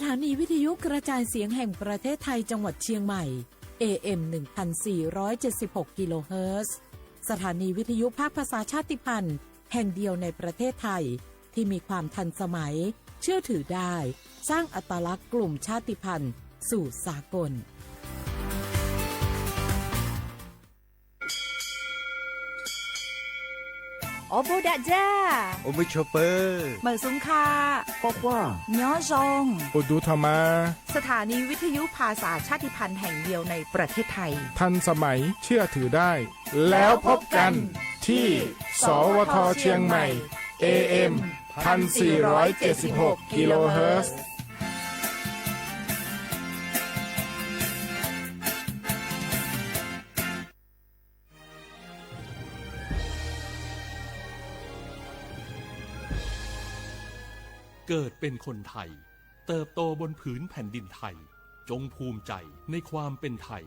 ถานีวิทยุกระจายเสียงแห่งประเทศไทยจังหวัดเชียงใหม่ AM 1476 กิโลเฮิรตซ์สถานีวิทยุภาคภาษาชาติพันธุ์แห่งเดียวในประเทศไทยที่มีความทันสมัยเชื่อถือได้สร้างอัตลักษณ์กลุ่มชาติพันธุ์สู่สากลโอโบดะจ้าโอมิชเปอร์เหมือซุงคาก็ว่าย้อซงอุดูธรรมาสถานีวิทยุภาษาชาติพันธุ์แห่งเดียวในประเทศไทยทันสมัยเชื่อถือได้แล้วพบกันที่สวทเชียงใหม่ AM 1476 กิโลเฮิรตซ์เกิดเป็นคนไทยเติบโตบนผืนแผ่นดินไทยจงภูมิใจในความเป็นไทย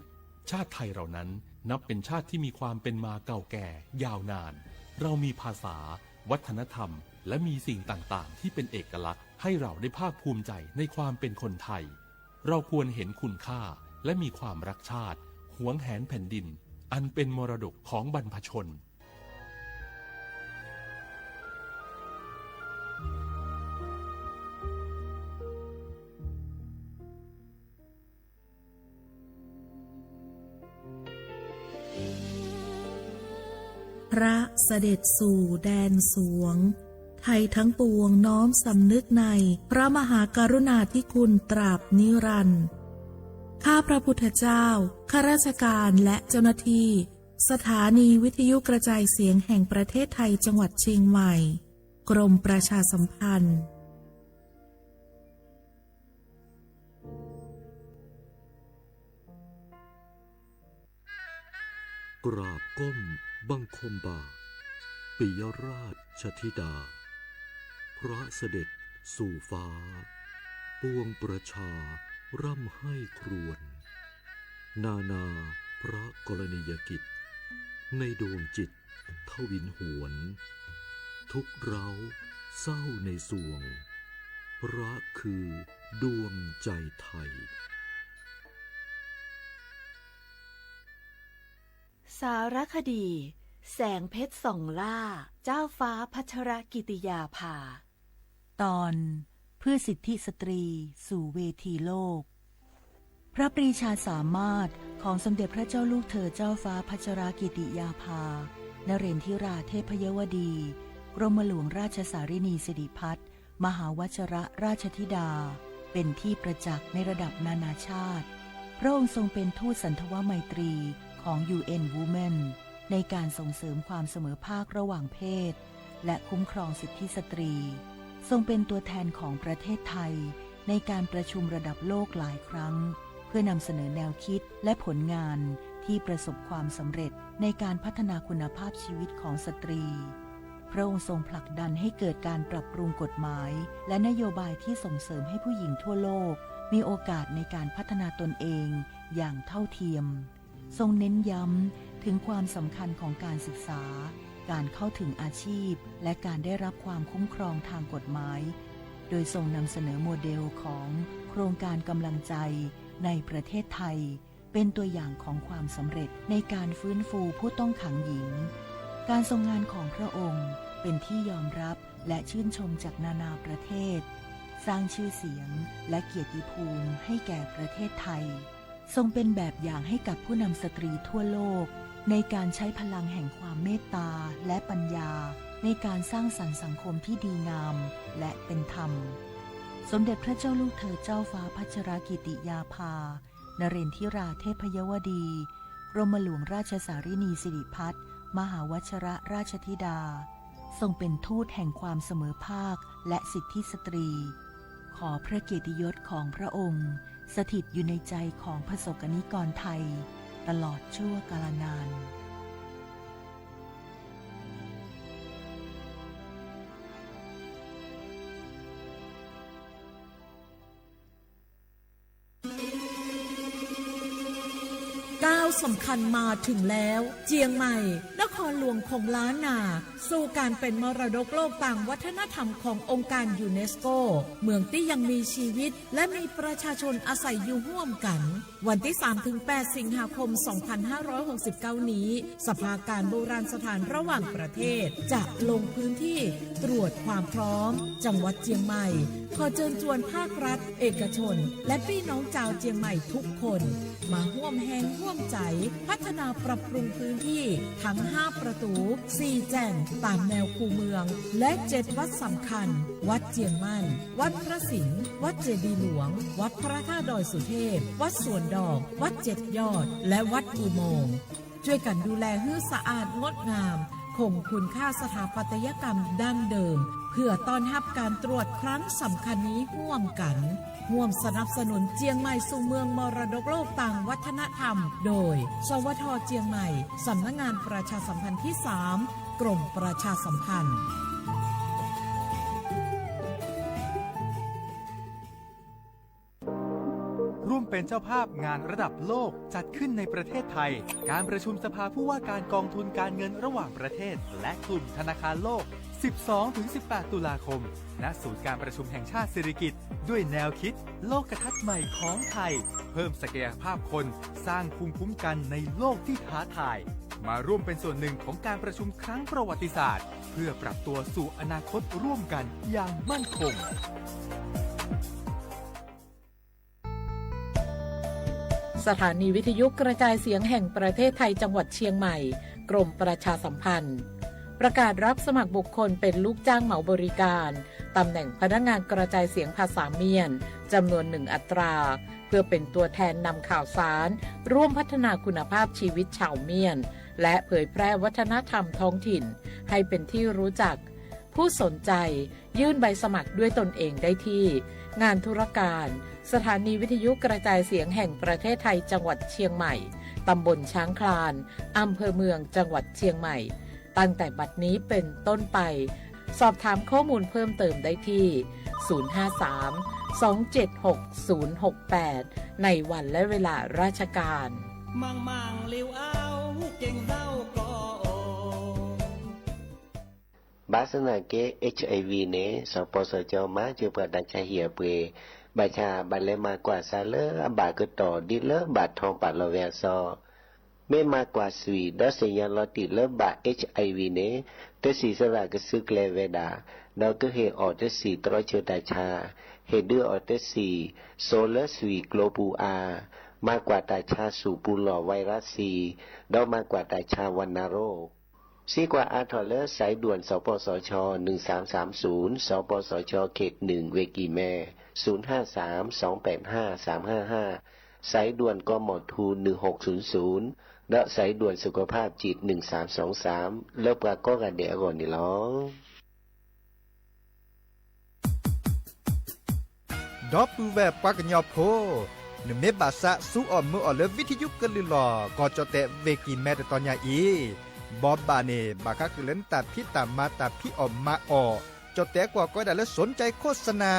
ชาติไทยเรานั้นนับเป็นชาติที่มีความเป็นมาเก่าแก่ยาวนานเรามีภาษาวัฒนธรรมและมีสิ่งต่างๆที่เป็นเอกลักษณ์ให้เราได้ภาคภูมิใจในความเป็นคนไทยเราควรเห็นคุณค่าและมีความรักชาติหวงแหนแผ่นดินอันเป็นมรดกของบรรพชนพระเสด็จสู่แดนสวงไทยทั้งปวงน้อมสำนึกในพระมหากรุณาธิคุณตราบนิรันดร์ข้าพระพุทธเจ้าข้าราชการและเจ้าหน้าที่สถานีวิทยุกระจายเสียงแห่งประเทศไทยจังหวัดเชียงใหม่กรมประชาสัมพันธ์กราบก้มบังคมบาทปิยราชธิดาพระเสด็จสู่ฟ้าปวงประชาร่ำให้ครวญนานาพระกรณียกิจในดวงจิตทวินหวนทุกเร้าเศร้าในสวงพระคือดวงใจไทยสารคดีแสงเพชรส่องล่าเจ้าฟ้าพัชรกิติยาภาตอนเพื่อสิทธิสตรีสู่เวทีโลกพระปรีชาสามารถของสมเด็จพระเจ้าลูกเธอเจ้าฟ้าพัชรกิติยาภานเรนทิราเทพยวดีกรมหลวงราชสารินีสิริพัฒน์มหาวชรราชธิดาเป็นที่ประจักษ์ในระดับนานาชาติพระองค์ทรงเป็นทูตสันทวไมตรีของ UN Women ในการส่งเสริมความเสมอภาคระหว่างเพศและคุ้มครองสิทธิสตรีทรงเป็นตัวแทนของประเทศไทยในการประชุมระดับโลกหลายครั้งเพื่อนำเสนอแนวคิดและผลงานที่ประสบความสำเร็จในการพัฒนาคุณภาพชีวิตของสตรีพระองค์ทรงผลักดันให้เกิดการปรับปรุงกฎหมายและนโยบายที่ส่งเสริมให้ผู้หญิงทั่วโลกมีโอกาสในการพัฒนาตนเองอย่างเท่าเทียมทรงเน้นย้ำถึงความสำคัญของการศึกษาการเข้าถึงอาชีพและการได้รับความคุ้มครองทางกฎหมายโดยทรงนำเสนอโมเดลของโครงการกำลังใจในประเทศไทยเป็นตัวอย่างของความสำเร็จในการฟื้นฟูผู้ต้องขังหญิงการทรงงานของพระองค์เป็นที่ยอมรับและชื่นชมจากนานาประเทศสร้างชื่อเสียงและเกียรติภูมิให้แก่ประเทศไทยทรงเป็นแบบอย่างให้กับผู้นำสตรีทั่วโลกในการใช้พลังแห่งความเมตตาและปัญญาในการสร้างสรรค์สังคมที่ดีงามและเป็นธรรมสมเด็จพระเจ้าลูกเธอเจ้าฟ้าพัชรกิติยาภานเรนทิราเทพยวดีกรมหลวงราชสารินีสิริพัฒน์มหาวชรราชธิดาทรงเป็นทูตแห่งความเสมอภาคและสิทธิสตรีขอพระเกียรติยศของพระองค์สถิตอยู่ในใจของประสบนิกรไทยตลอดชั่วกาลนาน9 วสำคัญมาถึงแล้ว เจียงใหม่นครหลวงของล้านนาสู่การเป็นมรดกโลกต่างวัฒนธรรมขององค์การยูเนสโกเมืองที่ยังมีชีวิตและมีประชาชนอาศัยอยู่ร่วมกันวันที่ 3-8 สิงหาคม 2569 นี้สภาการโบราณสถานระหว่างประเทศจะลงพื้นที่ตรวจความพร้อมจังหวัดเจียงใหม่ขอเชิญชวนภาครัฐเอกชนและพี่น้องชาวเจียงใหม่ทุกคนมาร่วมแรงร่วมใจพัฒนาปรับปรุงพื้นที่ทั้ง 5 ประตู 4 แจ่งตามแนวคูเมืองและ 7 วัดสำคัญวัดเจียงมั่นวัดพระสิงห์วัดเจดีย์หลวงวัดพระธาตุดอยสุเทพวัดสวนดอกวัดเจ็ดยอดและวัดอุโมงค์ช่วยกันดูแลให้สะอาดงดงามคงคุณค่าสถาปัตยกรรมดั้งเดิมเพื่อต้อนรับการตรวจครั้งสำคัญนี้ร่วมกันร่วมสนับสนุนเจียงใหม่สู่เมืองมรดกโลกต่างวัฒนธรรมโดยสวท.เจียงใหม่สำนักงานประชาสัมพันธ์ที่ 3 กรมประชาสัมพันธ์ร่วมเป็นเจ้าภาพงานระดับโลกจัดขึ้นในประเทศไทยการประชุมสภาผู้ว่าการกองทุนการเงินระหว่างประเทศและกลุ่มธนาคารโลก 12-18 ตุลาคมณศูนย์การประชุมแห่งชาติสิริกิติ์ด้วยแนวคิดโลกทัศน์ใหม่ของไทยเพิ่มศักยภาพคนสร้างภูมิคุ้มกันในโลกที่ท้าทายมาร่วมเป็นส่วนหนึ่งของการประชุมครั้งประวัติศาสตร์เพื่อปรับตัวสู่อนาคตร่วมกันอย่างมั่นคงสถานีวิทยุกระจายเสียงแห่งประเทศไทยจังหวัดเชียงใหม่กรมประชาสัมพันธ์ประกาศรับสมัครบุคคลเป็นลูกจ้างเหมาบริการตำแหน่งพนักงานกระจายเสียงภาษาเมียนจำนวน1 อัตราเพื่อเป็นตัวแทนนำข่าวสารร่วมพัฒนาคุณภาพชีวิตชาวเมียนและเผยแพร่วัฒนธรรมท้องถิ่นให้เป็นที่รู้จักผู้สนใจยื่นใบสมัครด้วยตนเองได้ที่งานธุรการสถานีวิทยุกระจายเสียงแห่งประเทศไทยจังหวัดเชียงใหม่ตำบลช้างคลานอำเภอเมืองจังหวัดเชียงใหม่ตั้งแต่บัดนี้เป็นต้นไปสอบถามข้อมูลเพิ่มเติมได้ที่ 053-276-068 ในวันและเวลาราชการมังลิวเอาเก่งเศร้าก็บาสนาเก HIV เนสปสจมาจูปดัชเหียเปบาชาบัลเลมากว่าซาเลอบากต่อดิเลบาทองปัดละแวซอไม่มากกว่าสุยดอสยาลอติเลบา HIV เนเตสีสระกสึกเลเวดาดอกเฮออเตสีตรอเชตาชาเฮดืออเตสีโซเลสุยโกลปูอามากกว่าตาชาสูปูหล่อไวรัสซีดอกมากกว่าตาชาวันนาโรซีกว่าอาทอเลสายด่วนสปสช1330สปสชเขต1เวกีแม่053-285-355สายด่วนกมทู1600และสายด่วนสุขภาพจิต1323เลิกกว่าก็กันเดี๋ยวก่อนนี่ล้อดอปูแวบปากญอโพหนึ่งเมบาสะสู้อ่อมมืออ่อเลวิทยุกันลือหลอก็จะเตะเวกีแม่ตอนยาอีบอบบาเนบาคักเล่นตาพี่ตามมาตาพี่ออมมาออจะแตกว่าก็ได้และสนใจโฆษณา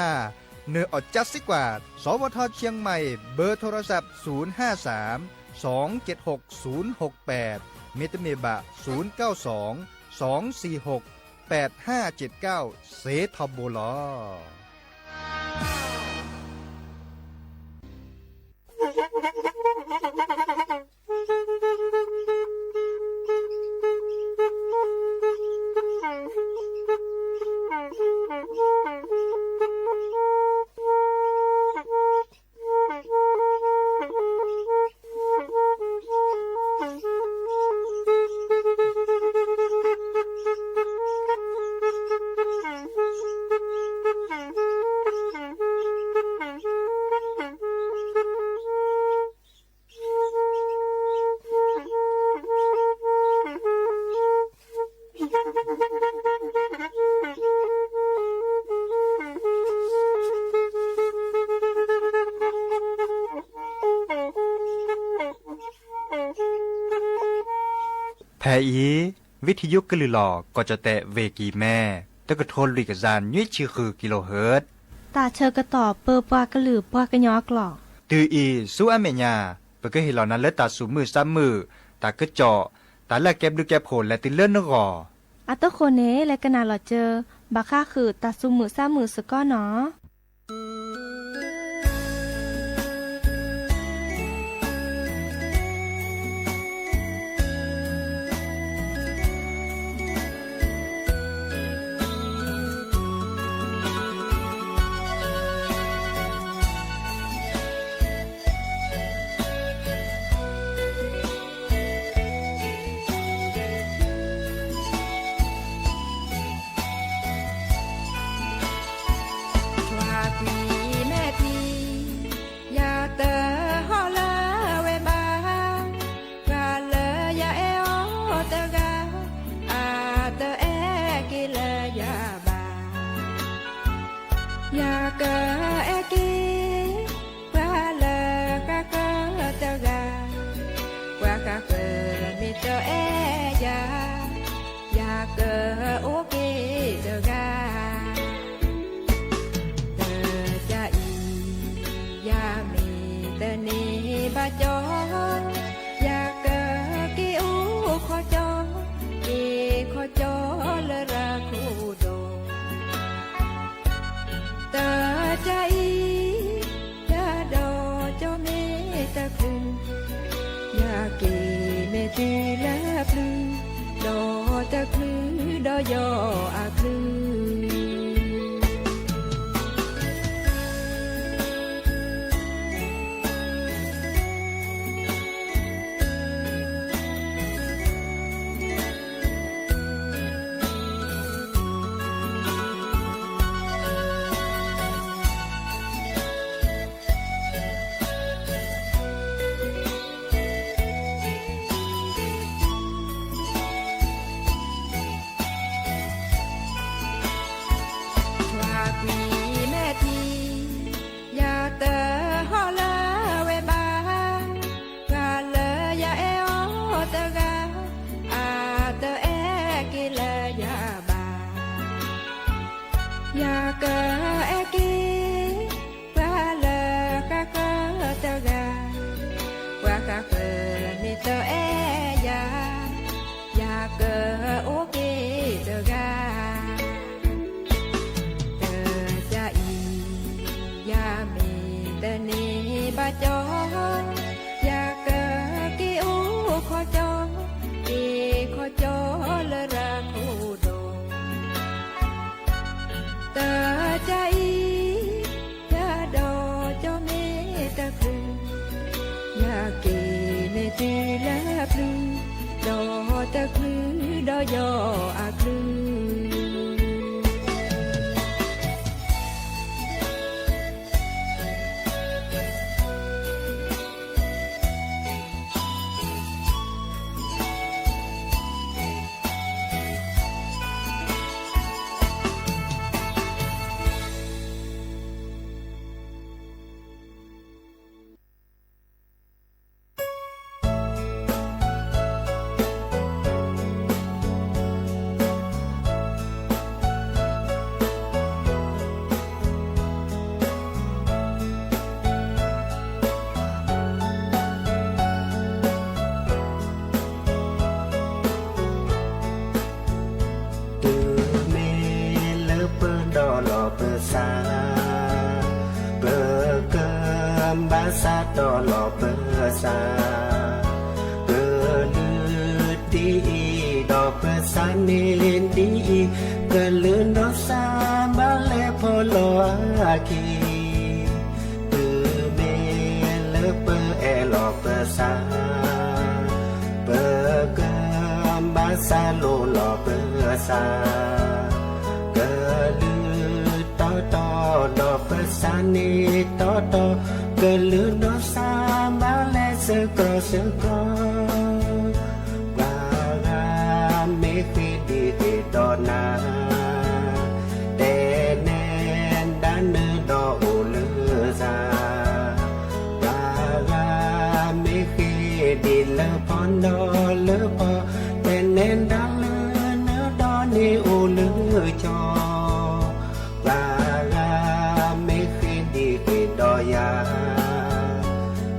เนื้ออดจัดสิกว่าสวทเชียงใหม่เบอร์โทรศัพท์053-276-068เมตเมบะ092-246-8579เสทบโบลอแพอีวิทยุกลือหลอกก็จะแตะเวกีแม่ตะกะโทนลิกจานยี่ชื่อคือกิโลเฮิรตซ์ตาเชอกระต่อเปอปากระหลือปากระยอกหลอกตืออีสู้อเมญาเป ะก็เห็นเหล่านั้นเลือดตาสูมือซ้ำมือตากระเจาะตาแลแก็บดูแก็บโผลและติเลื่อนนกออัตโตโคเนและกนาหลอเจอบาค่าคือตาซุมือซ้ำมือสก้อเนาะ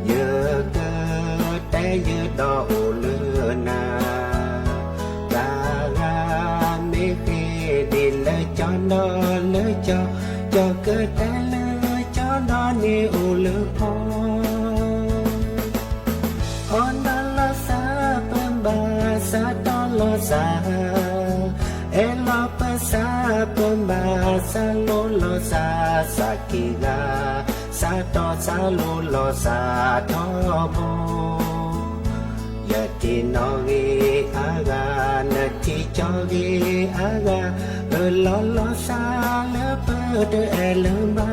เยอะเกิน นอเลยจอจอเกิดแต่เลยจอนอนี่โอเลยพออนดาลาซาเปิมบาซาตอลอซาเอลอปซาเปิมบาซาโลลอซาซากิกาซาตอซาโลลอซาทอโบยะตินอเกอากานะทิจอเกอากาเอลอลอซาเลเปเดเอลบา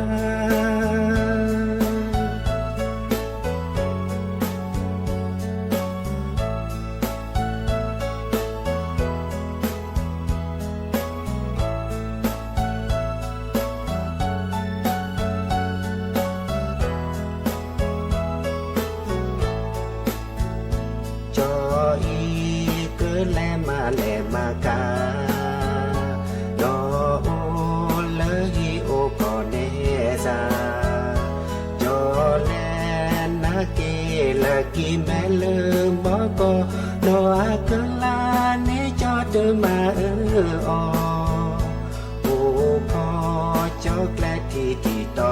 กิแม่ลืมบอกก็โนอาเกลาเนจอเดมาอโอ้พอจอแกลที่ที่ต่อ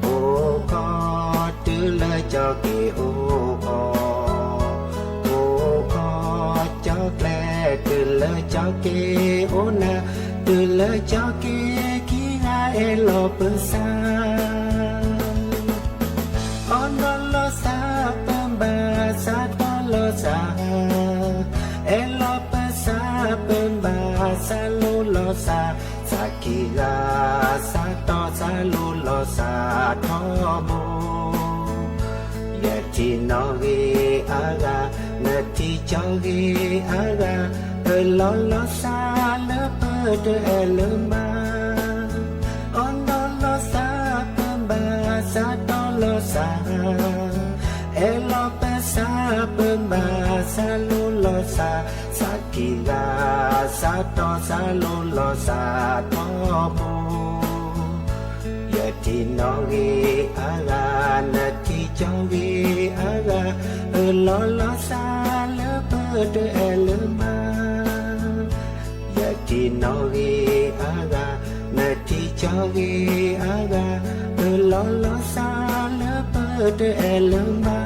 โอ้พอตื้อเลยจอเกโอ้โอ้พอจอแกลตื้อเลยจอเกโอนาตื้อเลยจอเกกีงาเอโลเปซาซาเปิมบาซาตอลอซาเอลอปซาเปิมบาซาโลลอซาซากิกาซาตอซาโลลอซาทอโบยะตินอเกอากานะติจอเกอากาเอลอลอซาเลเปเดเอลมาออนดอลอซาเปิมบาซาตอลอซาเอลอเปซาเปิมบาซาโลลอซาซากิกาซาตอซาโลลอซาทอโบยะตินอเกอากานะติจอเกอากาเอลอลอซาเลเปเดเอลมายะตินอเกอากานะติจอเกอากาเอลอลอซาเลเปเดเอลมา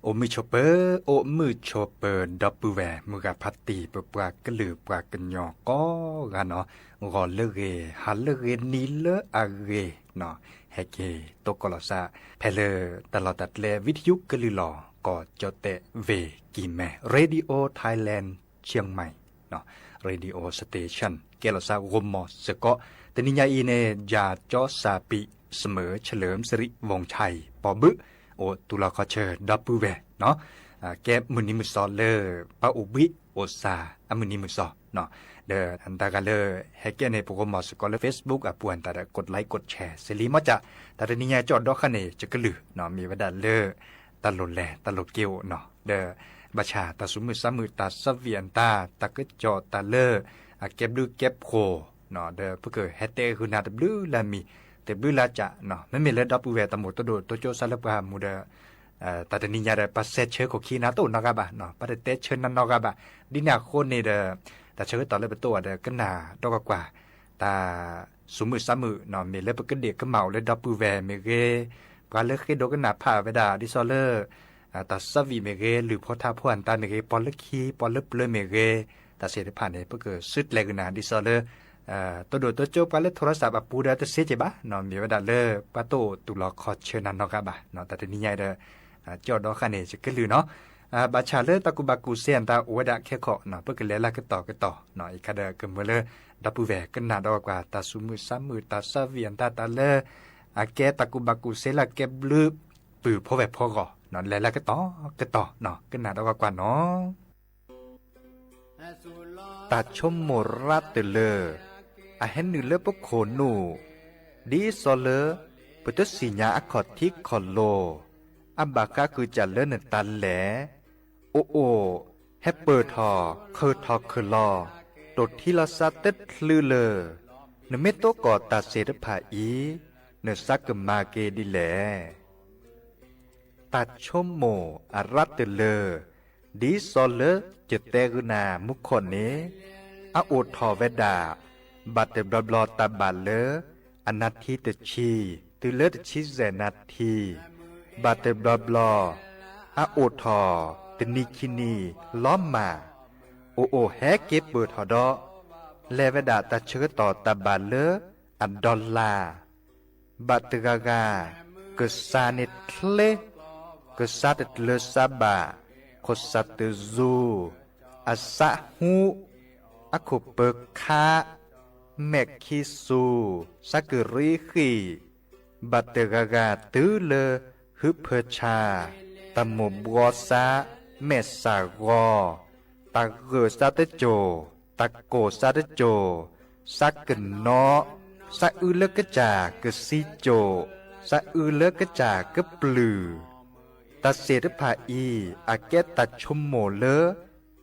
โอมือชอปเปอร์โอมือชอปเปอร์ดับเบิลแวมือกับพัตตีปปวากระลือปวากันยอก็กันเนาะงอเลเกฮัลเลเกนีเลอาเกเนาะเฮเกตกลอซาเพลตลอดตัดเลวิทยุกะลือหลอก็จอเตเวกิแมเรดิโอไทยแลนด์เชียงใหม่เนาะเรดิโอสเตชันเกลอซากมอสก็ตนิยาอีเนยาจอซาปิเสมอเฉลิมสิริวงชัยปอบึโอตุลาคอเชอร์ดับเบิลแวเนาะแกมือนิมุซอเลอปาอุบิโอซาอมือนิมุซอเนาะเดออันตากาเลอแฮกเกในโปรแกรมสกอลเฟซบุ๊กปวนตากดไลค์กดแชร์เสรีมาจะตาดนิยาจอดดอกคะเนจะกะลือเนาะมีวดาเลอตลดแลตลดเกียวเนาะเดอบัชาตาสุมือซามือตาสเวียนตาตากจอตาเลอเก็บดูเก็บโคเนาะเดอเพื่อเกิดแฮตเตคือนาดบลูลามีแต่บลูลาจะเนาะไม่มีเลดับเวตมตัวโดตัวโจซาลบามูเดตาดนิยาเดปัสเซเชอร์ของคีนาโตนอกาบะเนาะปัสเตเชอร์นันนอกาบะดินาโคนเนเดแต่เชอร์ต่อเลยเป็นตัวเดก็นาดอกกว่าตาสุมือสามือเนาะมีเลยเป็นกระเดียกกระเหมาเลยดับเวเมเกปาเลกโดกันนาผ่าเวดาดิซอเลอร์ตาสวีเมเกหรือพอทาพวนตาเมเกปอลเลคีปอลเลเปลเมเกตาเสด็จผ่านเนี่ยเพื่อเกิดสุดแรงนาดิซอเลอร์ตัวโดตัวโจปาเลโทรศัพท์ปูดาตเสจบะเนาะมีเวดาเลอปาโตตุลอคอเชอร์นันนอกาบะเนาะแต่ทีนี้ใหญ่เดจอดอคันเนจะก็ลือเนาะบาชาเลตะกุบากูเซียนตาอวดะแค่เคาะเนาะเพื่อกันแล้วก็ต่อเนาะอีกคาเดกเมื่อเลดับปูแวกันนาดอกว่าตาสุมือซ้ำมือตาซาเวียนตาเลอาแกตะกุบากูเซละแกบลือปือพอแบบพอก่อเนาะแล้วก็ต่อเนาะกันนาดอกว่าเนาะตาชมโมรัตเตเลอาเห็นนึเลปโคนู ดีซอเลปุตสิญาอคอทิคอโลอับบากาคือจะเลินตันแหลโอโอแฮปเปอร์ทอเคอทอเคอลอตดที่ละซาเต็ดลือเลเนเมโตกอตาเสดผาอีเนซักกมาเกดิแลตัดชมโมอารัตเลดีซอเลจะเตกุนามุขคนนี้อาโอทอเวดาบัตเตบลอตาบาเลอนัตทีตชีตุเลตชิเซนัตทีบัตเตบลออาโอทอตนิคินีล้อมมาโอโอแฮเก็บเบิดหอดอเลเวดาตาเชื้อต่อตาบาเลอันดอลลาบัตกากาเกสานิทเลเกสัตเลซาบาโคสัตซูอาสะฮูอคุเปคาเมกคิสูสักริขีบัตกากาตือเลฮึเพชาตะโมบัวซาเมสากอตะเกซาตโจตะโกซาตโจสักกนเนาะสะอือเลกจากะซิโจสะอือเลกจากะปลือตัดเสดผาอีอาเกตตัดชมโมเล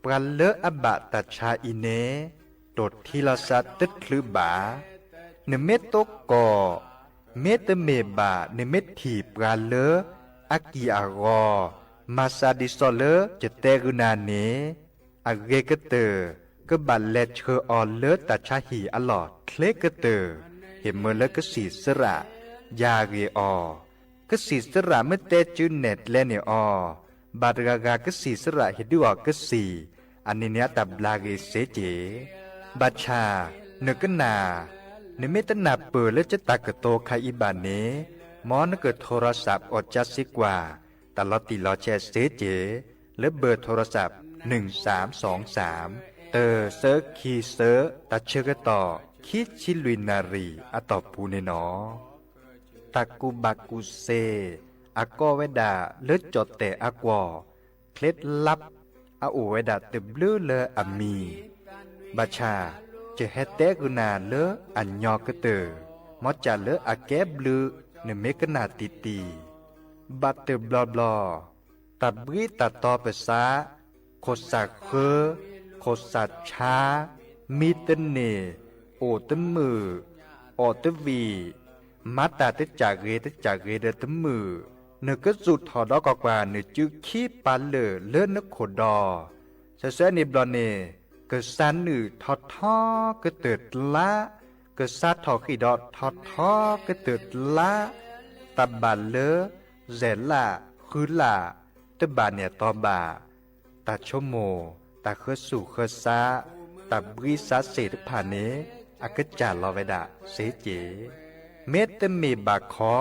ปรันเลอบะตัดชาอิเนตดทีละสัตตึดคลือบาเนเมตโตกอเมตเมบาเนเมตถีปรันเลอากีอารอมาซาดิโซเลจะเตกุนาเนอาเกกเตก็บัลเลเชอออนเลตัดชาหีอลอดเคลกเตเห็นเมื่อเลกสีสระยาเกอกสีสระเมื่อเตจุนเน็ตเลเนอบาดกากากสีสระเฮดูอกสีอันนี้เนี่ยตับลาเกเสเจบัชชาเนกนาเนเมตนาเปิดและจะตักโตคาอิบานเนมอนเกิดโทรศัพท์อดจัดสิกว่าตลอดติลอแชเสเจและเบอร์โทรศัพท์1323เตอเซอร์คีเซอร์ตัดเชกต่อคิดชิลุยนารีอตอปูเนนอตักกุบักกุเซอากอเวดาเลือดจดแต่อากวอเคล็ดลับอาโอเวดาเตบลือเลออามีบัชาจะเฮเตกุนาเลออันยอกเตอมอจาเลออาแกบลือเนเมกนาติตีบัตเตบลอบลอตัดบรีตัดต่อภาษาโคสักเคอโคสัดชามีตเนโอตมือโอตวีมาตาตจากเรตจากเรเดตมือเนก็สุดถอดอกกว่าเนจึกขี้ปันเลนนกขดอเสเนบลอเนก็สันนือทอดท่อก็เติดละก็ซัดทอขีดอทอดท่อก็เติดละตบาเลเซล่าคือล่าตบาเนี่ยตอบาตาชโมตาเคสู่เคซาตาบริษัทเศรษฐผ่านเนอากจาลอเวดาเสเจเมตเมบาขอ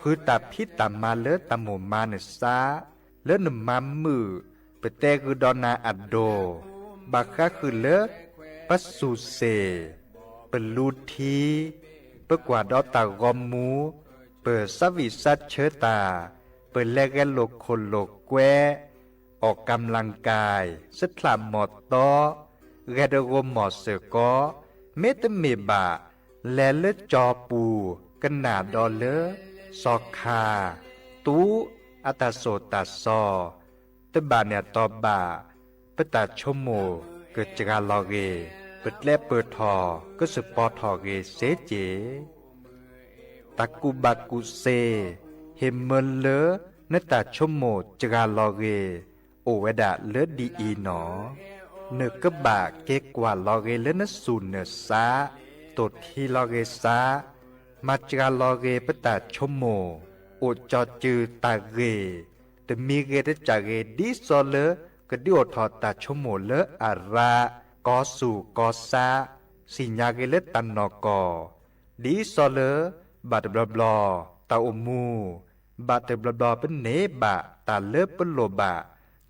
คือตาพิตามาเลตาโมมาเนซาเลนมามือเปเตคือดอนาอัดโดบาคาคือเลปัสสุเซเปลูทีเปกว่าดอตากอมมูเปิดสวิสัตเชตาเปิดแลกโลกคนโลกแกวออกกำลังกายสถลามหมอดตอแกดโกหมอดเสกอเมตเมบาแลเลจอปูกันนาดอเลซอคาตูอัตโสตัสซอตบาเนตอบาปตาชโมเกิดจากลอเกเปิดแลเปิดทอก็สปอทอเกเสเจตักกุบักกุเซเฮมเมลเลนตาชโมจากลอเกโอเวดาเลดีอีหนอเนกบะเกกว่าลอเกเลนสุนเนซาตดที่ลอเกซามาจากลอเกปตาชโมโอจอจือตาเกแต่มีเกตจากเกดิโซเลกดิโอทอตาชโมเลอารากอสู่กอซาสิญาเกเลตันนอกอดิโซเลบัดบลบลอตาอมูบัดบลบลอเป็นเนบะตาเลเป็นโลบะ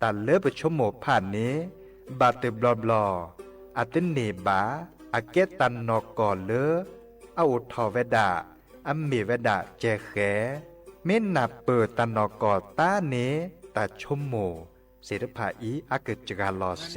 ตาเลเป็นชโมผ่านเนบัดบลบลออาเตเนบะอาเกตันนอกอเลอาอุทอเวดาอัมเมเวดาเจแขเม่นนับเปิดตันนอกอตาเนตาชโมเสดภาอีอาเกจกาลอเส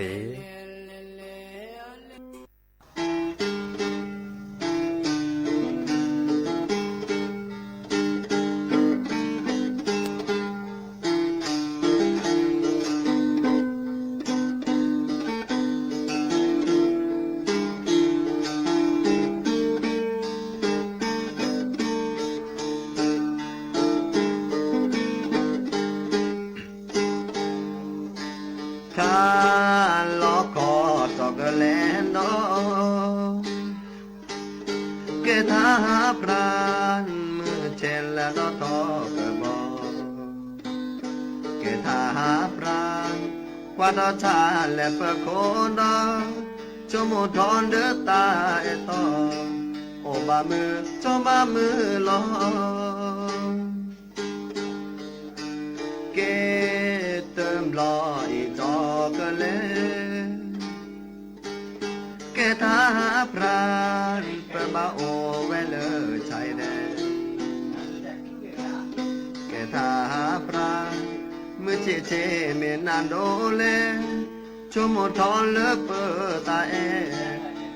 เกทาพรานมือเชนและดอทอกระบอกเกทาพรานกว่าดอชาและเปโคดอจมูทอนเดือตาเอตอโอบามือจอมบามือลอเกเติมลอยจอกะเลเกทาพรานเปบาโอเวเลชายแดนเกทาพรานมือเชเชเมนันโดเลชมทอนเลเปตาเอ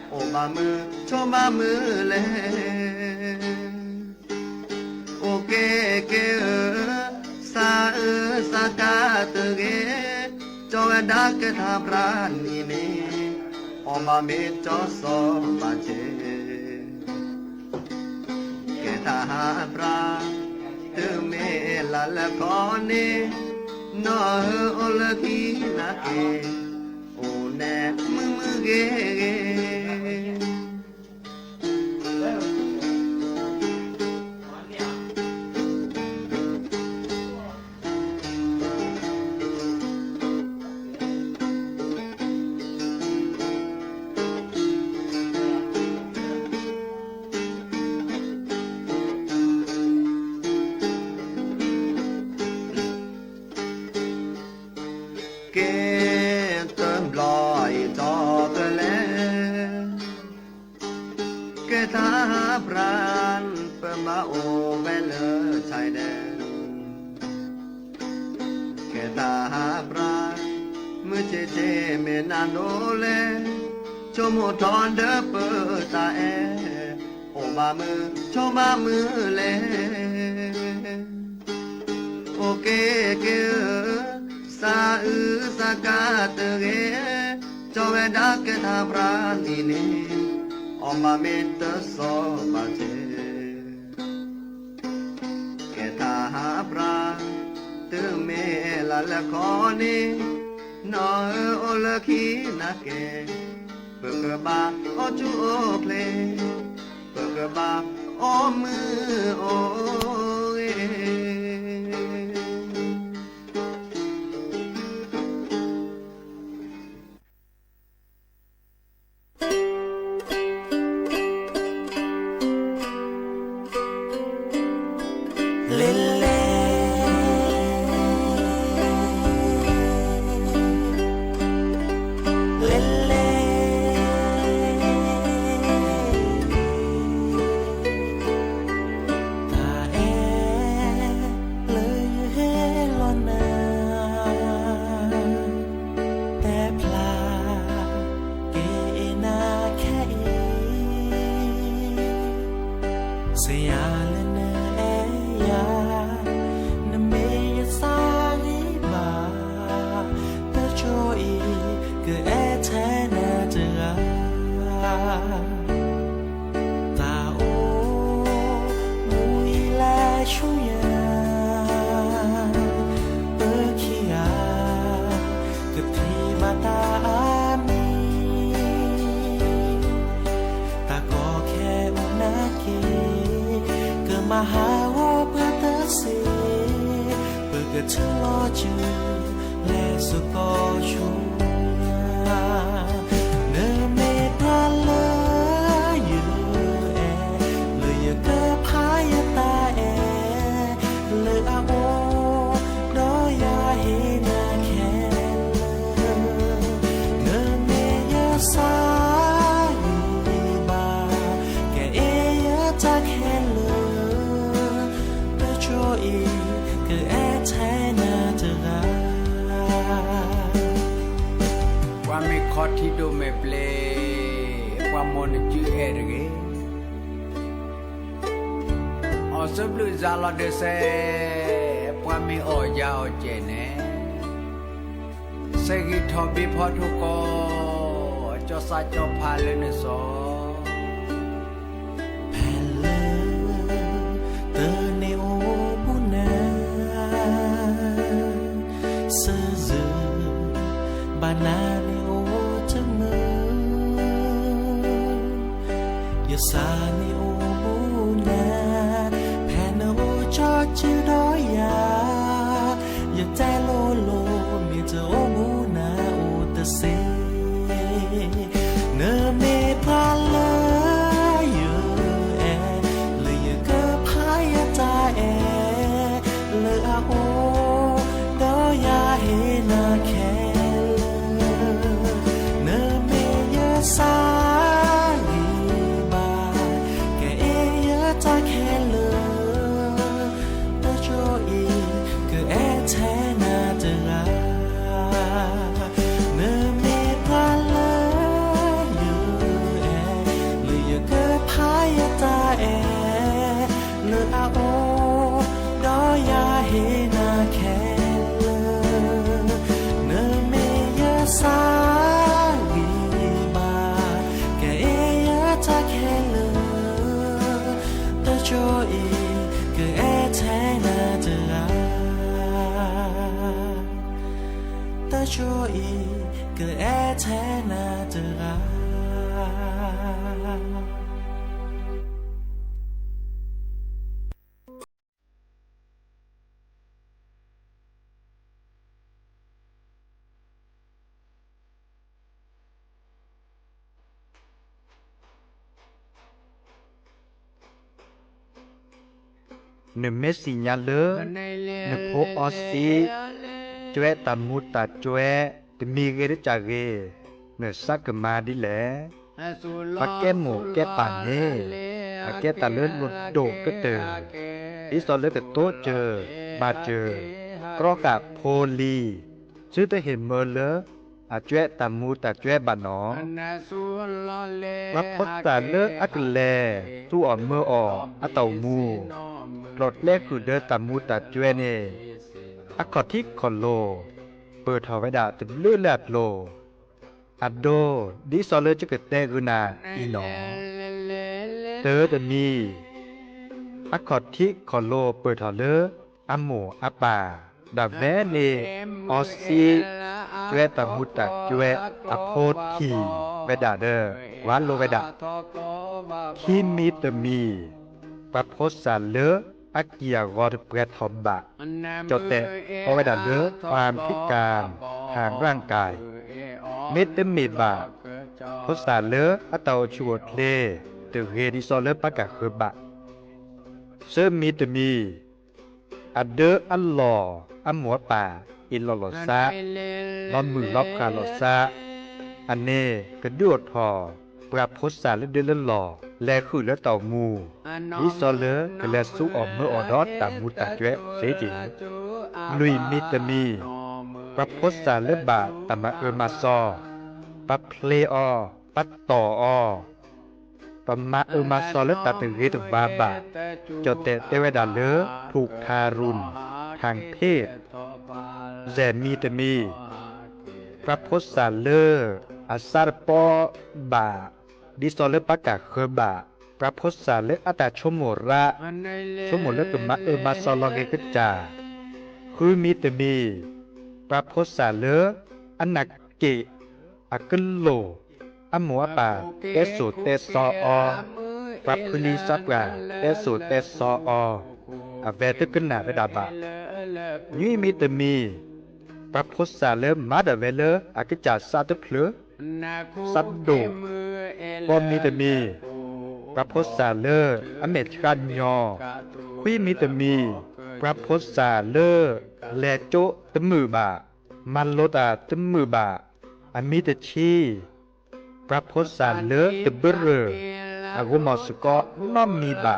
โอบามือชมบามือเลโอเกเกสาสากาตเกจอดาเกทาพรานนี่นี่ออกมาเมจอสอบาเจเกทาพรานตึเมลาละคอนีนอโอละกีนาเกโอแนมือเกเกเติมลอยจอกะเลเกทาพรานเปมาโอเวเลชายแดนเกทาพรานมือเจเจเมนันโดเลชมทอนเดเปตาเอโอบามือชมบามือเลโอเกเกสาสากาตเกจอเวดาเกทาพรานนี่นี่ออกมาเมตสอบาเจเกทาพรานตึเมลาละคอนีนอโอละคีนาเกเปกบาโอจูโอเพลเปกบาโอมือโอเอมาหาว่าเพื่อเตเสเพื่อกระชลอจือและสุกอชูเนเมตาเลยอยู่แอเลยอย่าเกิดพายตาแอเลยอาโอดอยาเฮนาแค่เนเมยาสาคอที่ดูไม่เปลความมนจื้อเอรเกอสบลูซาลอเดเซความมีออยาอเจเนเซกิทอบิพอทุกอจอซาจอพาเลนโซแพลเตเนโอบุนาเซซบานายาสาเนโอ ชื่อด้อยยาอย่าใจโลโลมีเจอโอมูนาโอตะเซเนอเมพาเลเยแอเลยอย่าเกอพายาตาแอเลยอาโอดอยาเฮนาแคเนอเมยาซาลีบาแกเอยาตาแคเลตะโจอีเกอแอแทนาเจราเนอเมพาเลเยแอเลยอย่าเกอพายาตาแอเลยอาโอดอยาเฮนาแคเนอเมยาซาลีบาแกเอยาตาแคเลตะโจอีเกอแอแทนาเจราตะโจอีเกอแอแทนาเจราเนเมสิญาเลเนโพออซีจวยตามูตาจวยตมีเกรจาเกเนสักมาดิแลปักแก้หมูแก้ป่านเน่แก้ตาเลื่อนลุดโดก็เตออีสอนเลยแต่โตเจอบาเจอกรอกะโพลีชื่อแต่เห็นเมอเลอาจวยตามูตาจวยบานหนอรับพดตาเลอักแลสู้อ่อนเมื่อออกอะเต่ามูหลอดแรกคือเดินตามมูตัดจวยเนอักขอที่คอนโลเปิดทอไว้ดาตึมลื่นแลบโลอัดโดดิซอเลจะเกิดแต่กุนาอีหนอเตอจะมีอักขอที่คอนโลเปิดทอเลอัมโมอัปปาดาแวเนออซีจวยตามมูตัดจวยอโพธีเวดาเดอวานโลเวดาคิมิตมีปะโพสาเลอักเกียรอดเปรตทอมบะจดแต่เอาไว้ดัดเลือความพิการทางร่างกายเมตเมบะโพสาเลอัตเตาชวดเลตึกเฮดิซอเลปะกะคือบะเซมีตมีอัดเดออัลลออัมหัวป่าอินลอลอซาลอนมือลอบคาลอซาอันเนกระดูดพอปราโพสาเลเดลหล่อแลคือและเต่ามูดิซอเลกะแลสุออมเมื่ออดอดตามมูตาจวยเสจิลุยมิตมีปราโพสาเลบะตามะมาซอปะเพลอปัตต่อปะมามาซอเลตาตึงเรตบาบะจดแต่เตเวดาเลถูกทารุณทางเพศแซมีตมีพระโพสาเลอาซาร์ปอบาดิซอเลปากะเคบะพระโพสาเลอัตชโมระชโมเลกมามาซอลเกกจาคือมีตมีพระโพสาเลอันนักเกอักโลอมัวปาเตสุเตซออพระพุลิสักราเตสุเตซอออเวตกนาเวดาบะยุยมีตมีพระโพสาเลมาดาเวเลอากิจาซาตเพลสัดโดปอมีตมีพระโพสาเลอเมตกันยอคุยมีตมีพระโพสาเลแลโจตมือบะมันโลตาตมือบะอมิตชีพระโพสาเลตเบรอากมอสกอนอมมีบะ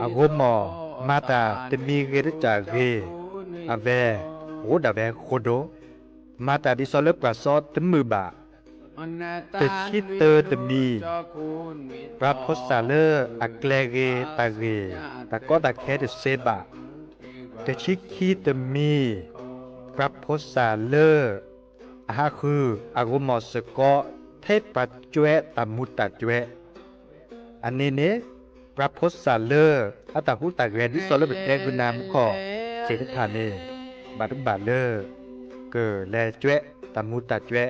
อากมอมาตาตมีเกรจาเกอเวโอดาเวโคโดมาตาดิซอเลปราซอตมือบะแต่ชิเตอตมีพระโพสาเลอักเลเกตาเกตะก็ตะแคเดเซบะแต่ชิคีตมีพระโพสาเลอาคืออากมอสกอเทปจวยตามุตตจวยอันนี้เนพระโพสาเลอัตหุตาเกดิซอเลเบเตกุนามขอเสถฐานเนบาดบาเลเกแลจวยตามุตตจวย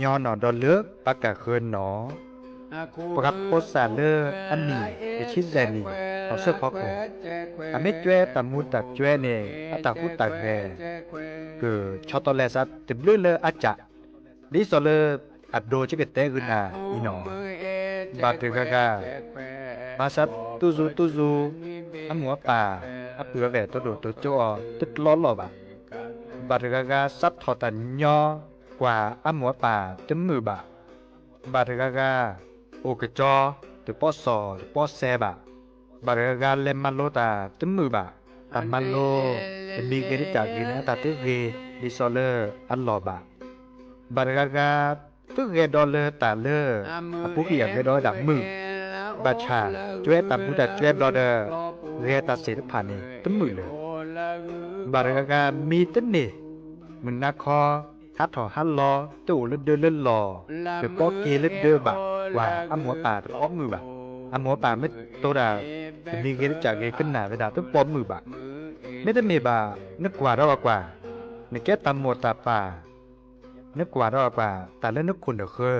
ยอหนอดอเลปากกะเคินหนอปรับโพสาเลอันนี้ชิดแลนี่ เอาเสื้อพอกูอเมจ้วยตามูตาจ้วยเนี่ยอาตากูตาแกคือชอตอแลซัดติบลื่นเลยอาจะดิสเลอัดโดจิเกตเตกุนาอีหนอบาดตึกกามาซัดตุซูอันหัวป่าอับเปือแหวตัวโดตัวจ่อตึดล้อหลอบะบาดตึกกาซัดทอตันยอกว่าอันหัวป่าตึมมือบะบาดตึกกาโอกจอตึปอสอปอแซบะบาดตึกกาเลมันโลตาตึมมือบะตามันโลมีเกนิจากินะตาเตเวดิซอเลอันหลอบะบาดตึกกาตึกเกดอเลตาเลผู้เกียรเกดอดับมือบาชาช่วยตามผู้ดัดช่วยบลอเดอร์เรียตัดเสร็จผ่านนี่ตึ้มมือเลยบาร์กามีตึ้นนี่มึงนักคอฮัดถอฮัดลอตู้เลื่อนเลื่อนลอเดือปอกเกลื่อนเดือบะว่าอ้ำหัวป่าร้องมือบะอ้ำหัวป่าไม่โตดามีเกลือจากเกขึ้นหนาไปดาตึ้มปอมมือบะไม่ได้มีบานึกกว่าเรากว่าในแก้ตามหมดตาป่านึกกว่าเรากว่าแต่เล่นนึกคุณเด้อคือ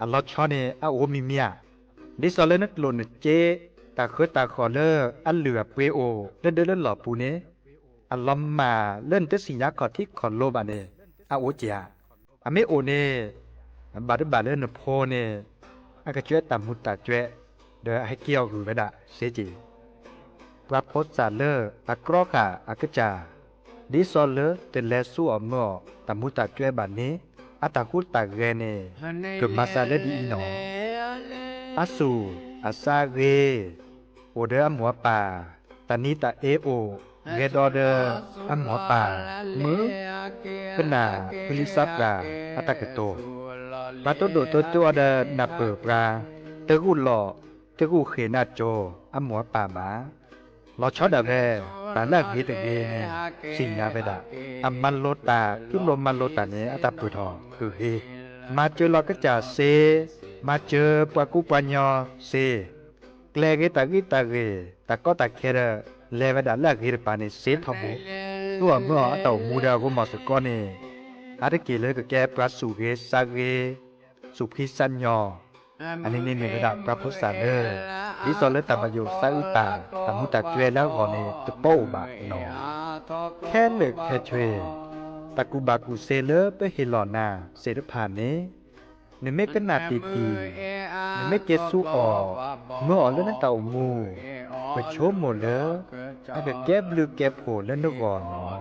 อัลลอฮ์ชอนี่อาโอมีเมียดิซอเลนัดหล่นเจตาเคยตาขอเลออันเหลือเปโอเล่นเดินเล่นหล่อปูเนอัลลอมมาเล่นเตสิญญาขอที่ขอโลบาเนอาโอเจียอเมโอเนบาดบาเล่นโพเนอากาช่วยตามมุตตาช่วยเดอให้เกี่ยวคือเวดาเสจีพระโพสซาเลออากรอกาอากจาดิซอเลเตเลสู้อมอตามมุตตาช่วยบาเนอาตาคุตาเรเนคือมาซาเลดีอีนออาสูอาซาเรโอเดออัมหัวป่าตานิตาเอโอเรดอเดออัมหัวป่ามือขนาพลิซับราอัตากโตปาโตโดโตโตเดนับเปิปราเตกุหล่อเตกุเขนาโจอัมหัวป่ามาลอชอดาแวตาลากเฮตเกเนสิงนาเวดาอัมมันโลตาทุลมมันโลตาเนอัตาปุทอคือเฮมาเจอลอกะจาเซมาเจอปากุปัญญาเซเกลเกตากิตาเกตาก็ตาเคเรเลวดาลากเฮรปานิเซทอบุตัวเมื่อเต่ามูดากุมาสกอเนอาตะเกเลกแกปราสุเกซาเกสุพิสัญญาอันนี้เนี่ยระดับพระพุทธศาสนาดิสอเลตาบโยซาอุตาตามุตาจวยแล้วก่อนเนตโปบะนอแค่เล็กแค่ช่วยตะกุบากุเซเลไปเฮลอนาเสดผ่านเนนเมกนาตีตีนเมเกสูออเมื่อเล่นเต่ามูไปโชว์หมดเลยอาจจะแก็บลือแก็บโผล่เล่นด้วยก่อนเนาะ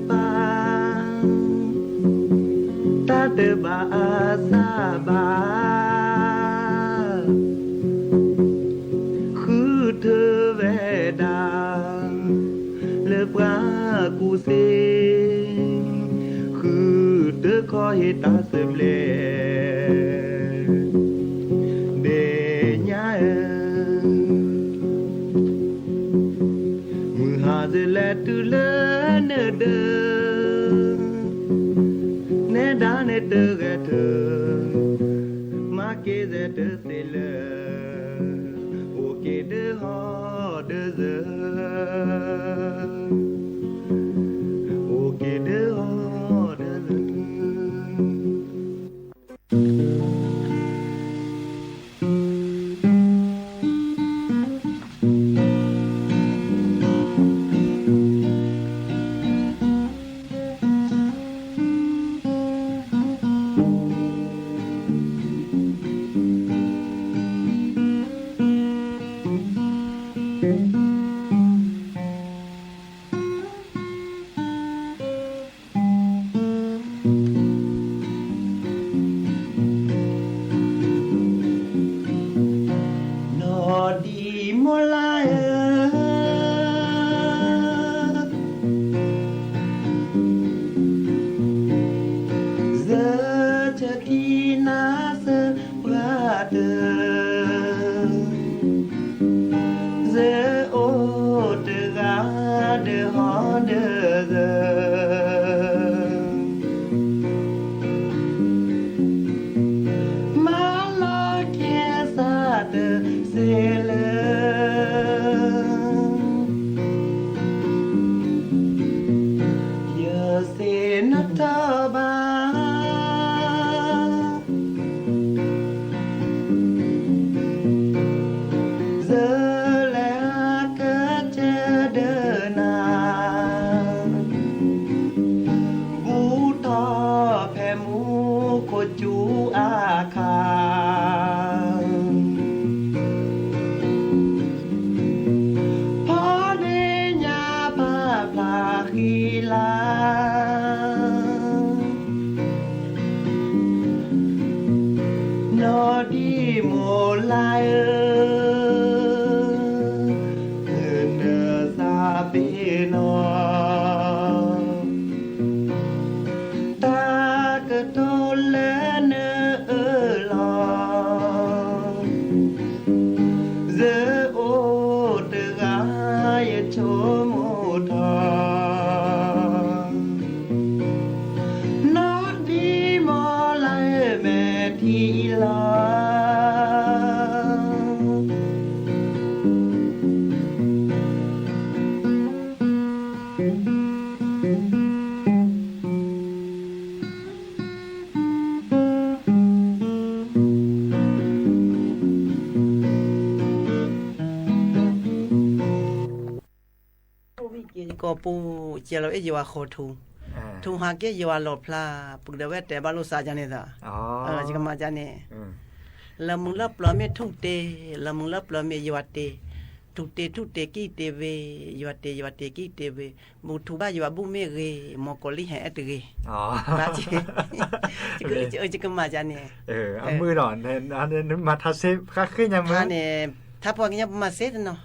เ บาซาบาคือเธอเวดาเลปรากูเซคือเธอขอให้ตาเสบเลเบญามือหาเจเลตุเลเนเดเนดาเนเตกเธอมาเกเซเตเซเลโอเคเดฮอเดเซโอเคเดฮอเดเซก็ปูเจเราเอยวาโคทูทูหาเกยวาหลอดพลาปุกเดเวแต่บาลุสาจันเนตาจิกมาจันเนละมุงลับลอเมทุเตละมุงลับลอเมยวาเตทุเตกีเตเวยวาเตกีเตเวมุทุบายวาบุเมเรมอกอลิแฮเตเรบาจิจิกมาจันเนเอามือหนอนอันนี้มาทัเซค่าขึ้นยังมือเนี่ยถ้าพวกนี้มาเซตเนาะ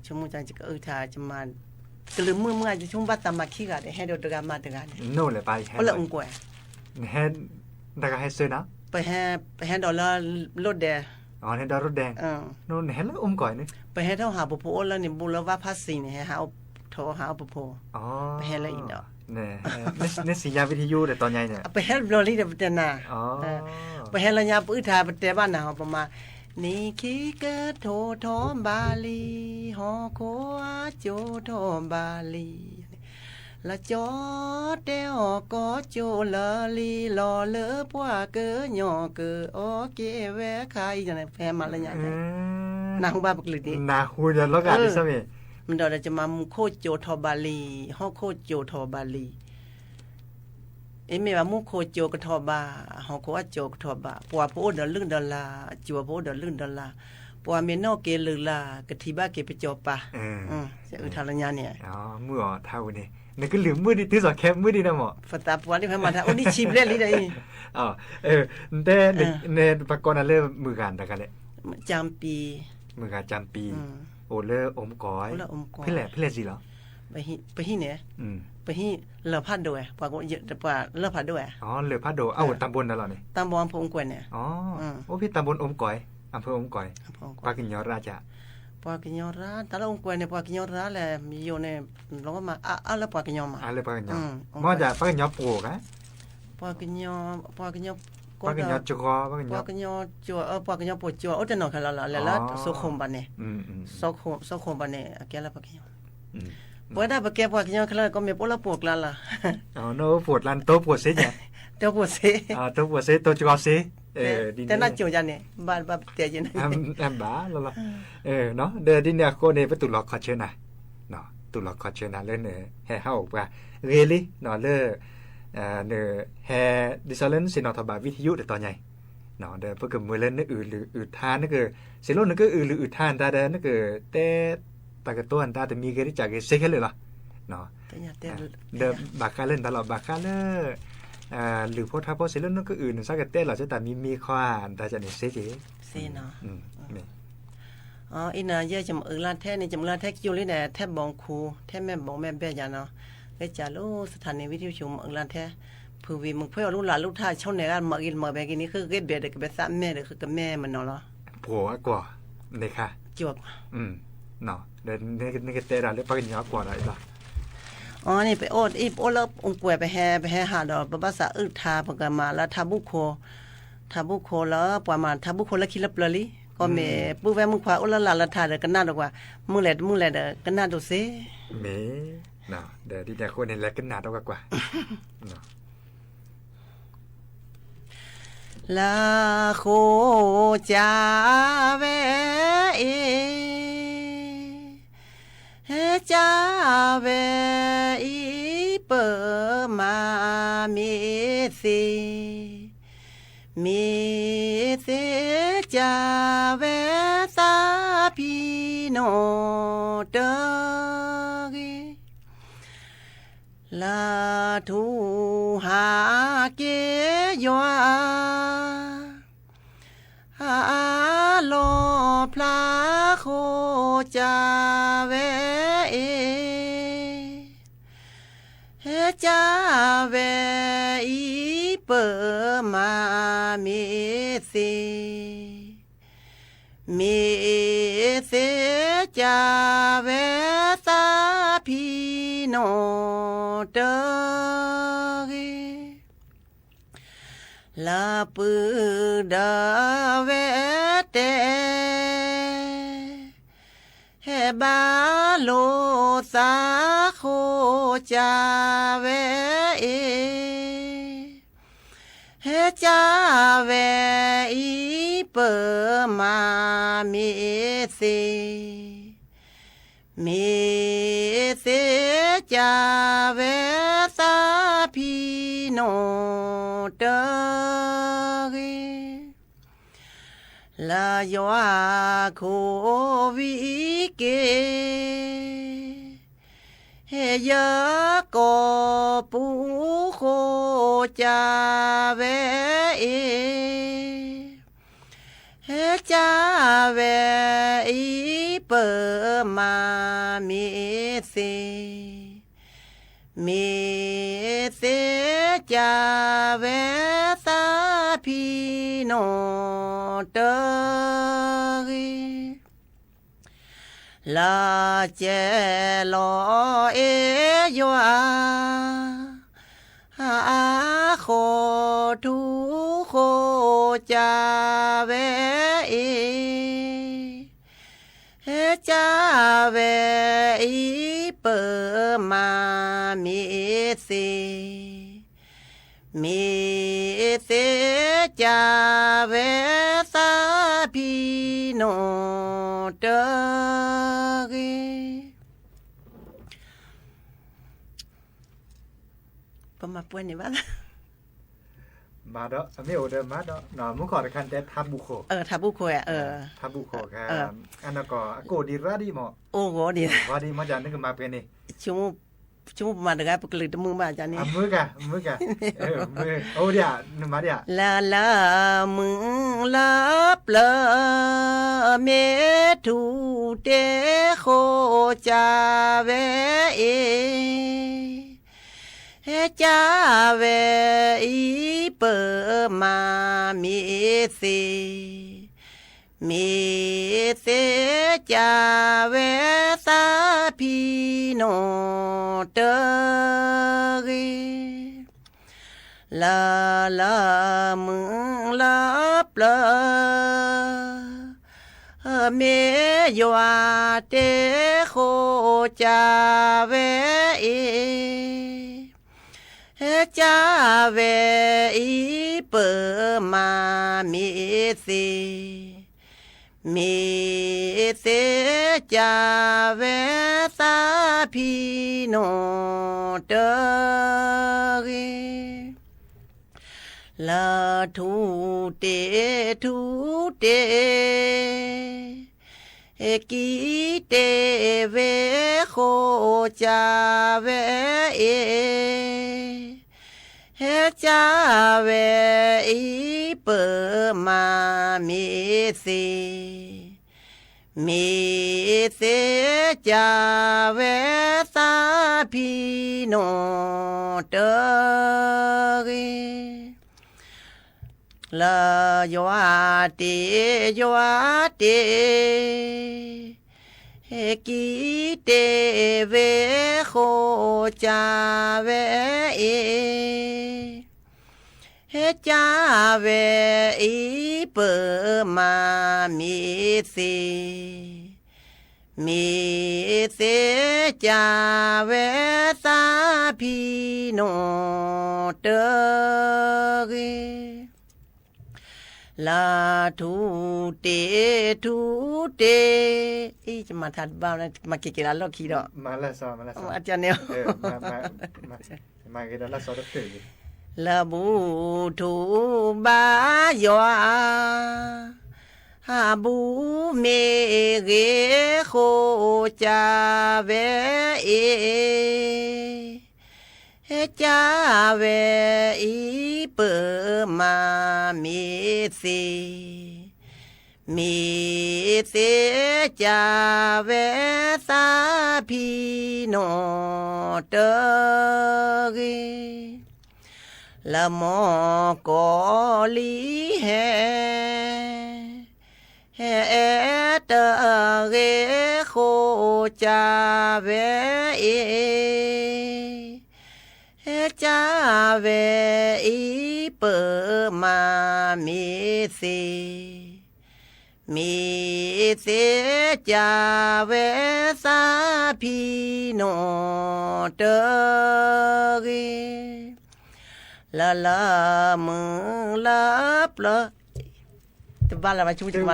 ชั่วโมงจันจิกถ้าจะมากลืมมือจะชุ่มบัตตามาขี้กันให้เดี๋ยวดรามาดราโน่เลยไปแค่ละองกวยให้ดราให้ซื้อนะไปให้ดอลลาร์รถแดงให้ดอลลาร์รถแดงโน่ให้ละก่อยนี่ไปให้เท่าหาปุโพแล้วนี่บุรว่าภาษีนี่ให้หาโทรหาปุโพไปให้ละอีกเนาะเนี่ยสัญญาณวิทยุแต่ตอนใหญ่เนี่ยไปให้ดอลลี่เดี๋ยวจะนาไปให้ระยะปื้อทาไปแต่บ้านนาประมาณนี่คีเกโททบาลีฮอโคอาโจทบาลีละจอเตอก็โจละลีลอเลอปัวเกยอเกโอเกเวคายจังได๋แฟมาละหยังนาฮูบาบักลิดินาฮูจะลอกอะดิซะมั้ยมันดอจะมามุโคโจทบาลีฮอโคโจทบาลีเอเมว่ามุโคโจกทอบาฮอโคอะโจกทอบาปัวโพดอลึงดอลลาจัวโพดอลึงดอลลา ปัวเมนอเกลือลากะทิบ้าเกไปจอปะจะทาลญาเนี่ยอ๋อมื้อเท่านี่นี่ก็ลืมมื้อดิตื้อสอแคบมื้อดินะหมอฟตาปัวนี่เพิ่นมาถ้าโอ้นี่ชิมเล่นลิได้อ๋อแต่ในปกรณ์นั่นเลยมื้อกันตะกันแหละจำปีมื้อกันจำปีโอเลอมก้อยเพิ่นแหละสิเหรอไปหิเนี่ยไปหิเลอพัดด้วยปากเยอะปาเลอพัดด้วยอ๋อเลอพัดโดเอ้าตำบลนั่นเหรอนี่ตำบลอำเภออมก๋อยเนี่ยอ๋อโอ้พี่ตำบลอมก๋อยอำเภออมก๋อยปากิญญราชะปากิญญราตาละอมก๋อยเนี่ยปากิญญราแหละมีอยู่ในเราก็มาแล้วปากิญญมาแล้วปากิญญมอจะปากิญญโปกะปากิญญปากิญญจุกปากิญญจัวปากิญญโปจัวโอ้แต่นอคละแล้วสุขมบันเนี่ยสุขมบันเนี่ยแกละปากิญญปวดได้ปะแกปวดกิญญคละก็ไม่ปวดละปวดละล่ะอ๋อโนปวดลันโตปวดเสียเนี่ยโตปวดเสียโตปวดเสียโตจุกเสียแต่น่าจิ๋วจันเนี่ยบ้านเตียจินบ้าละเนาะเดี๋ยวดิเนี่ยคนเนี่ยประตูล็อกคอเชนะเนาะตุล็อกคอเชนะเล่นแห่เฮาว่าเรลี่เนาะแห่ดิซอลเลนสินอทบาวิทยุแต่ตอนใหญ่เนาะเดี๋ยวเพิ่งมือเล่นนึกอื่นหรืออื่นทานนึกสิโลนึกอื่นหรืออื่นทานตาเดินนึกแต่ตากระต้นตาแต่มีเกลิจากเซ็กเลยเหรอเนาะเดี๋ยวบากคาเล่นตลอดบากคาเลอหรือพวกทัพพวกเซเลนนั่นก็อื่นสักกะเต้เราจะแต่มีข้อแต่จะเนี่ยเสียเนาะอ๋ออินาเยอะจำลานแท้นี่จำลานแท้คิวเลยเนี่ยแท้บองคูแท้แม่บองแม่เบี้ยยาเนาะก็จะรู้สถานีวิทยุชุมลานแท้ผู้วิมึงเพื่อรู้หลานลูกท่าช่องไหนกันมากินมาแบบนี้คือเก็บเบียดกับแม่แม่เด็กคือกับแม่มันเนาะผัวกว่าเนี่ยค่ะจวบเนาะเดี๋ยวนี่ก็เตะเราเรียกปากเนาะกว่าอะไรล่ะอ๋อนี่ไปโอดแล้วองกวยไปแห่หาดอกภาษาอึทาปกมาแล้วทาบุโคแล้วประมาณทาบุโคแล้วคิดลับเลยก็เมปูแวมึงขวาโอละลาทาเดกันหน้าดอกว่ามึงแหละกันหน้าดูเซเมเนาะเดี๋ยวดิคนนี่แหละกันหน้าดอกกว่าเนาะลาโคจาเวจาเวอีเปมามีสิจาเวสาพีโนเตกิลาทูหาเกยอโลพลาโคจาเวจาเวอีเปมามีสิจาเวสาพีโนเตกิลาปืดาเวเตเฮบาโลสาโคจาเวเฮจาเวอีเปมามีสิจาเวสาพีโนเตกิลาโยอาโควิเกเฮยโกปูโคจาเวเฮจาเวอีเปมามีสิจาเวสาพีโนเตกิลาเจโลเอยอาโคทุโคจาเวเฮจาเวอีเปมามีสิจาเวสาพีโนเตกิปมาป่วยนี่บ้าง มาดอไม่โอเดมาดอหนอมุขอคันแต่ทับบุโคทับบุโคทับบุโคครับอันนั้นก็โกดีราดีหมอโอ้โหดีว่าดีมาจานนึกมาเป็นนี่ชั่วมาดกาปกลือมือมาจานนี่มือกะมือโอ้เดียนึมาเดียลามึงลับเลเมทูเตโคจาเวจาเวอีเปมามีเสจาเวสาพีโนเตกีลามึงลับเลเมยวาเตโคจาเวจาเวอีเปมามีเสจาเวสาพีโนเตกีลาทูเตกีเตเวโคจาเวจาเวอีเปมามีเสจาเวสาพีโนเตกีลายยวาเตกีเตเวโคจาเวจาเวอีเปมามีเสจาเวสาพีโนเตกีลาทูเตอีจะมาทัดบ้างนะมาเกลาล็อกขี้ดอกมาละซออาจารย์เนี่ยมาเกลาละซอดตึกลาบูทูบายอฮาบูเมเกโคจาเวจาเวอีเปมามีเสจาเวสาพีโนเตกีละมอกอลีเฮเตเกโคจาเวจาเวอีเปมามีเสจาเวสาพีโนเตกีละมึงลับละตบาละมาชุมจะมา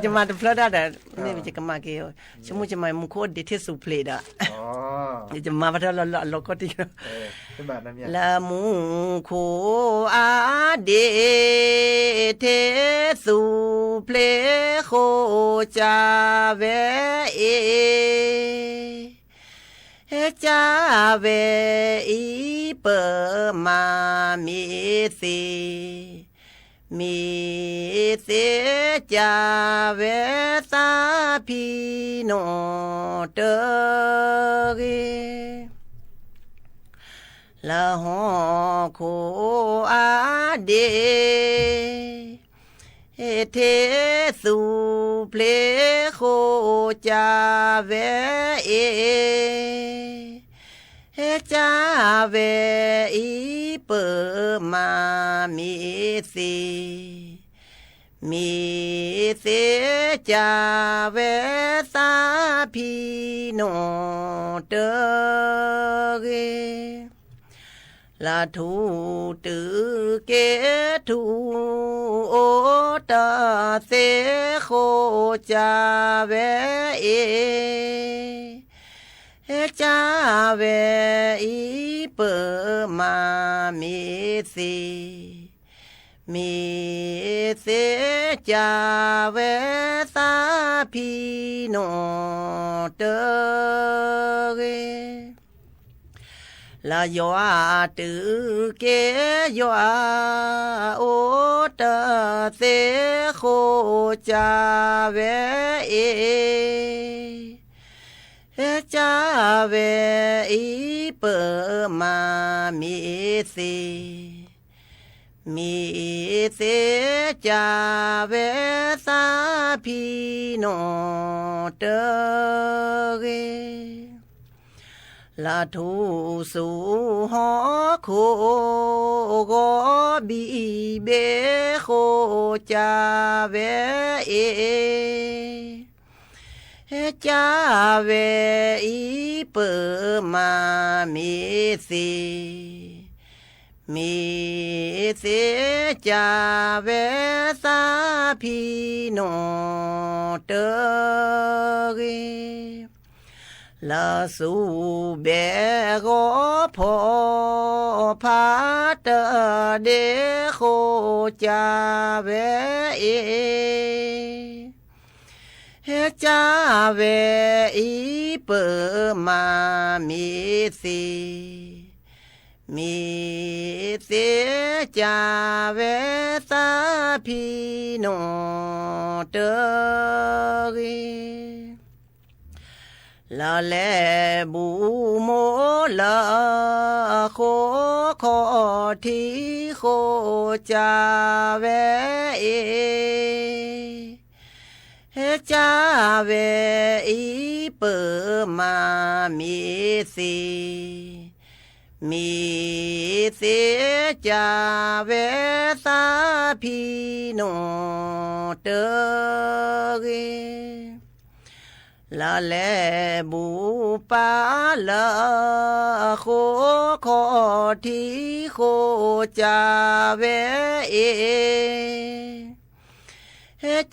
จะมาพลาดได้นี่มันจะกมาเกี่ยวชุมจะมามุขอดีที่สุดเพลดอ่ะนี่จะมาพัฒนาละก็ที่ละมุขอาเดเทสุเพลโคจาเวจาเวอีเปมามีเสจาเวสาพีโนเตกีละหอโคอาเดเทสุเพลโคจาเวจาเวอีเปมามีเสจาเวสาพีโนเตกีละทูตือเกทูโอตาเสโคจาเวจาเวอีเปมามีเ มีเสจาเวสาพีโนเตเกลาโยอาตือเกโยอาโอตเสโคจาเวเอจาเวอีเปมามีสีมีเสจาเวสาพีโนเตเกลาทูสูหอโคโกบีเบโคจาเวเอจาเวอีเปมามีสีมีเสจาเวสาพีโนเตเกลาสูเบโกพอพาเตเดโคจาเวเอจาเวอีเปมามีสีมีเสจาเวสาพีโนเตเกลาแลบูโมลาโคขอทีโคจาเวเอจาเวอีเปมามีสีมีเสจาเวสาพีโนเตเกลาแลบูปาลาโคขอทีโคจาเวเอ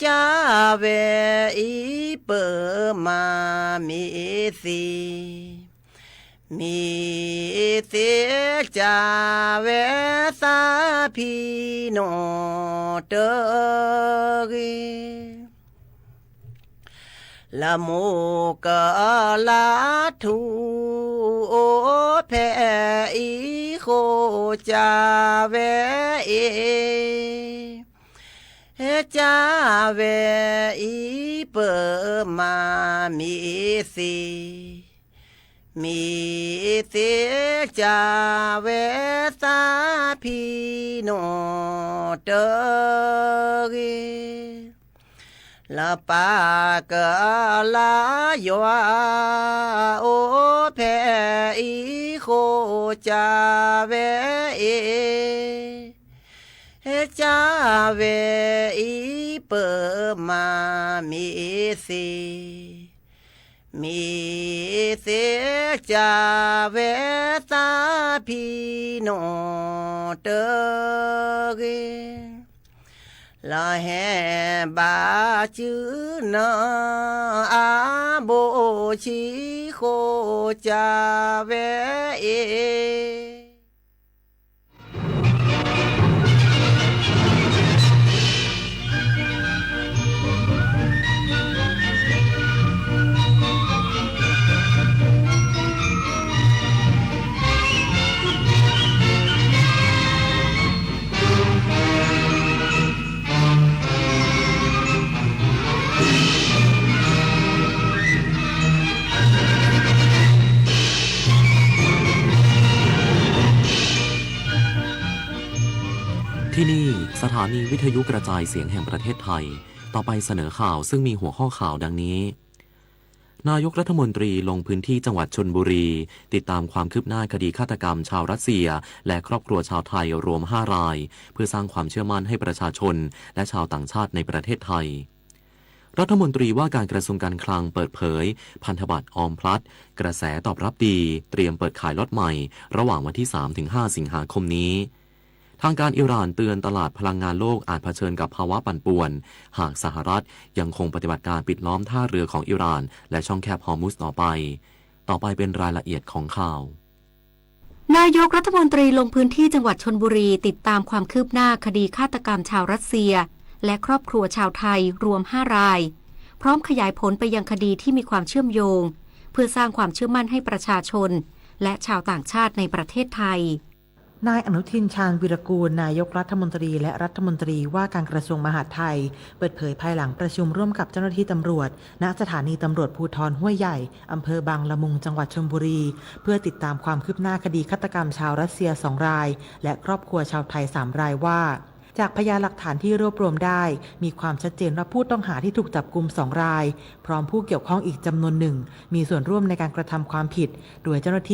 จาเวอีเปมามีสีมีเสจาเวสาพีโนเตเกละโมกะลาทูโอเพอีโคจาเวเอจาเวอีเปมามีสีมีเสจาเวสาพีโนเตเกลาปากะลาโยอาโอเพอีโคจาเวเอจาเวอีเปมามีสีมีเสจาเวสาพีโนเตเกลาแหบาจือนาอาโบชีโคจาเวเอที่นี่สถานีวิทยุกระจายเสียงแห่งประเทศไทยต่อไปเสนอข่าวซึ่งมีหัวข้อข่าวดังนี้นายกรัฐมนตรีลงพื้นที่จังหวัดชลบุรีติดตามความคืบหน้าคดีฆาตกรรมชาวรัสเซียและครอบครัวชาวไทยรวม5 รายเพื่อสร้างความเชื่อมั่นให้ประชาชนและชาวต่างชาติในประเทศไทยรัฐมนตรีว่าการกระทรวงการคลังเปิดเผยพันธบัตรออมพลัสกระแสตอบรับดีเตรียมเปิดขายล็อตใหม่ระหว่างวันที่ 3-5 สิงหาคมนี้ทางการอิหร่านเตือนตลาดพลังงานโลกอาจเผชิญกับภาวะปั่นป่วนหากสหรัฐยังคงปฏิบัติการปิดล้อมท่าเรือของอิหร่านและช่องแคบฮอร์มุซต่อไปเป็นรายละเอียดของข่าว นายกรัฐมนตรีลงพื้นที่จังหวัดชลบุรีติดตามความคืบหน้าคดีฆาตกรรมชาวรัสเซียและครอบครัวชาวไทยรวม5 รายพร้อมขยายผลไปยังคดีที่มีความเชื่อมโยงเพื่อสร้างความเชื่อมั่นให้ประชาชนและชาวต่างชาติในประเทศไทยนายอนุทินชาญวิรากูลนายกรัฐมนตรีและรัฐมนตรีว่าการกระทรวงมหาดไทยเปิดเผยภายหลังประชุมร่วมกับเจ้าหน้าที่ตำรวจณสถานีตำรวจภูธรห้วยใหญ่อำเภอบางละมุงจังหวัดชลบุรีเพื่อติดตามความคืบหน้าคดีฆาตกรรมชาวรัสเซีย2 รายและครอบครัวชาวไทย3 รายว่าจากพยานหลักฐานที่รวบรวมได้มีความชัดเจนว่าผู้ต้องหาที่ถูกจับกุม2 รายพร้อมผู้เกี่ยวข้องอีกจำนวนหนึ่งมีส่วนร่วมในการกระทำความผิดโดยเจ้าหน้าที่